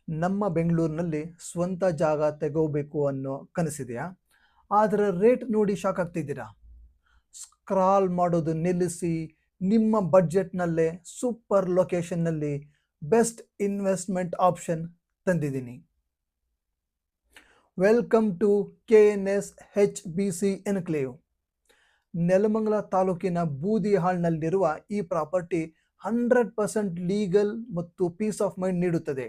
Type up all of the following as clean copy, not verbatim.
ನಮ್ಮ ಬೆಂಗಳೂರಿನಲ್ಲಿ ಸ್ವಂತ ಜಾಗ ತಗೋಬೇಕು ಅನ್ನೋ ಕನಸಿದೆಯಾ? ಅದರ ರೇಟ್ ನೋಡಿ ಶಾಕ್ ಆಗ್ತಿದ್ದೀರಾ? ಸ್ಕ್ರಾಲ್ ಮಾಡೋದು ನಿಲ್ಲಿಸಿ, ನಿಮ್ಮ ಬಡ್ಜೆಟ್ನಲ್ಲೇ ಸೂಪರ್ ಲೊಕೇಶನ್ನಲ್ಲಿ ಬೆಸ್ಟ್ ಇನ್ವೆಸ್ಟ್ಮೆಂಟ್ ಆಪ್ಷನ್ ತಂದಿದ್ದೀನಿ. Welcome to KNS HBC enclave. Nelamangala ತಾಲೂಕಿನ ಬೂದಿಹಾಳ್ನಲ್ಲಿರುವ ಈ ಪ್ರಾಪರ್ಟಿ 100% ಲೀಗಲ್ ಮತ್ತು ಪೀಸ್ ಆಫ್ ಮೈಂಡ್ ನೀಡುತ್ತದೆ.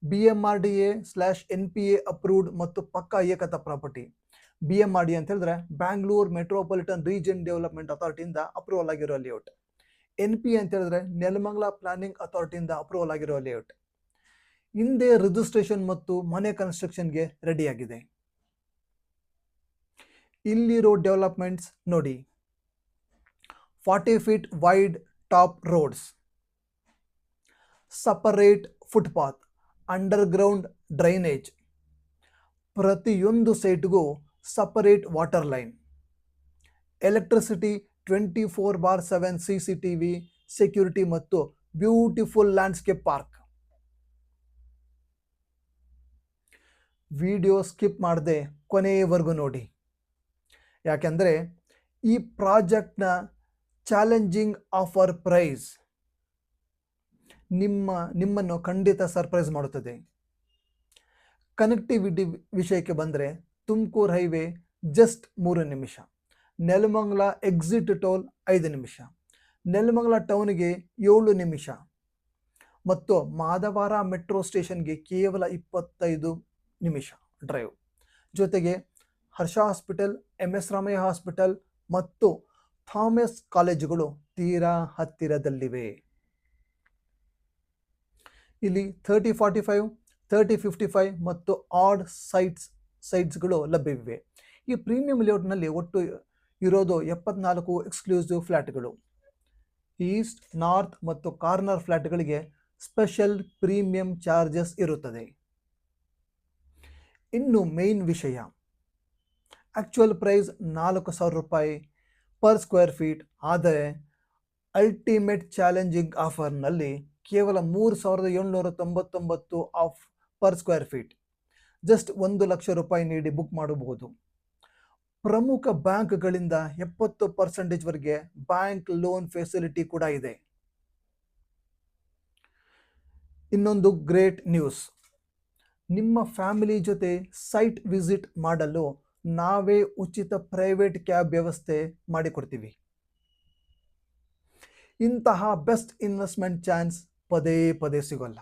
BMRDA/NPA ಅಪ್ರೂವ್ಡ್ ಮತ್ತು ಪಕ್ಕಾ ಏಕತಾ ಪ್ರಾಪರ್ಟಿ. BMRDA ಅಂತ ಹೇಳಿದ್ರೆ ಬ್ಯಾಂಗ್ಳೂರ್ ಮೆಟ್ರೋಪಾಲಿಟನ್ ರೀಜನ್ ಡೆವಲಪ್ಮೆಂಟ್ ಅಥಾರಿಟಿಯಿಂದ ಅಪ್ರೂವಲ್ ಆಗಿರೋ ಲೇಔಟ್. NPA ಅಂತ ಹೇಳಿದ್ರೆ ನೆಲಮಂಗಲ ಪ್ಲಾನಿಂಗ್ ಅಥಾರಿಟಿಯಿಂದ ಅಪ್ರೂವಲ್ ಆಗಿರೋ ಲೇಔಟ್. ಹಿಂದೆ ರಿಜಿಸ್ಟ್ರೇಷನ್ ಮತ್ತು ಮನೆ ಕನ್ಸ್ಟ್ರಕ್ಷನ್ಗೆ ರೆಡಿಯಾಗಿದೆ. ಇಲ್ಲಿರೋ ಡೆವಲಪ್ಮೆಂಟ್ಸ್ ನೋಡಿ. 40 feet wide top roads, separate footpath, underground drainage, ಪ್ರತಿಯೊಂದು ಸೈಟ್ಗೂ separate water line, electricity 24/7 CCTV security ಮತ್ತು ಬ್ಯೂಟಿಫುಲ್ ಲ್ಯಾಂಡ್ಸ್ಕೇಪ್ ಪಾರ್ಕ್. ವಿಡಿಯೋ ಸ್ಕಿಪ್ ಮಾಡದೆ ಕೊನೆಯವರೆಗೂ ನೋಡಿ, ಯಾಕೆಂದರೆ ಈ ಪ್ರಾಜೆಕ್ಟ್ನ ಚಾಲೆಂಜಿಂಗ್ ಆಫರ್ ಪ್ರೈಸ್ ನಿಮ್ಮನ್ನು ಖಂಡಿತ ಸರ್ಪ್ರೈಸ್ ಮಾಡುತ್ತದೆ. ಕನೆಕ್ಟಿವಿಟಿ ವಿಷಯಕ್ಕೆ ಬಂದರೆ ತುಮಕೂರು ಹೈವೇ ಜಸ್ಟ್ 3 ನಿಮಿಷ, ನೆಲಮಂಗಲ ಎಕ್ಸಿಟ್ ಟೋಲ್ 5 ನಿಮಿಷ, ನೆಲಮಂಗಲ ಟೌನ್ಗೆ 7 ನಿಮಿಷ ಮತ್ತು ಮಾದವಾರ ಮೆಟ್ರೋ ಸ್ಟೇಷನ್ಗೆ ಕೇವಲ 25 ನಿಮಿಷ ಡ್ರೈವ್. ಜೊತೆಗೆ ಹರ್ಷ ಹಾಸ್ಪಿಟಲ್, MS ರಾಮಯ್ಯ ಹಾಸ್ಪಿಟಲ್ ಮತ್ತು ಥಾಮಸ್ ಕಾಲೇಜುಗಳು ತೀರಾ ಹತ್ತಿರದಲ್ಲಿವೆ. ಇಲ್ಲಿ 3045, 3055 ಮತ್ತು ಆಡ್ ಸೈಟ್ಸ್ಗಳು ಲಭ್ಯವಿವೆ. ಈ ಪ್ರೀಮಿಯಂ ಲೇಔಟ್ನಲ್ಲಿ ಒಟ್ಟು ಇರೋದು 74 ಎಕ್ಸ್ಕ್ಲೂಸಿವ್ ಫ್ಲ್ಯಾಟ್ಗಳು. ಈಸ್ಟ್, ನಾರ್ತ್ ಮತ್ತು ಕಾರ್ನರ್ ಫ್ಲ್ಯಾಟ್ಗಳಿಗೆ ಸ್ಪೆಷಲ್ ಪ್ರೀಮಿಯಂ ಚಾರ್ಜಸ್ ಇರುತ್ತದೆ. ಇನ್ನು ಮೇನ್ ವಿಷಯ, ಆಕ್ಚುಯಲ್ ಪ್ರೈಸ್ 4,000 ರೂಪಾಯಿ ಪರ್ ಸ್ಕ್ವೇರ್ ಫೀಟ್. ಆದರೆ ಅಲ್ಟಿಮೇಟ್ ಚಾಲೆಂಜಿಂಗ್ ಆಫರ್ನಲ್ಲಿ ಕೇವಲ 3,799 of per square feet. Just 1 lakh ರೂಪಾಯಿ ನೀಡಿ ಬುಕ್ ಮಾಡಬಹುದು. ಪ್ರಮುಖ ಬ್ಯಾಂಕ್ಗಳಿಂದ 70% ಬ್ಯಾಂಕ್ ಲೋನ್ ಫೆಸಿಲಿಟಿ ಕೂಡ ಇದೆ. ಇನ್ನೊಂದು ಗ್ರೇಟ್ ನ್ಯೂಸ್, ನಿಮ್ಮ ಫ್ಯಾಮಿಲಿ ಜೊತೆ ಸೈಟ್ ವಿಸಿಟ್ ಮಾಡಲು ನಾವೇ ಉಚಿತ ಪ್ರೈವೇಟ್ ಕ್ಯಾಬ್ ವ್ಯವಸ್ಥೆ ಮಾಡಿಕೊಡ್ತೀವಿ. ಇಂತಹ ಬೆಸ್ಟ್ ಇನ್ವೆಸ್ಟ್ಮೆಂಟ್ ಚಾನ್ಸ್ ಪದೇ ಪದೇ ಸಿಗೋಲ್ಲ.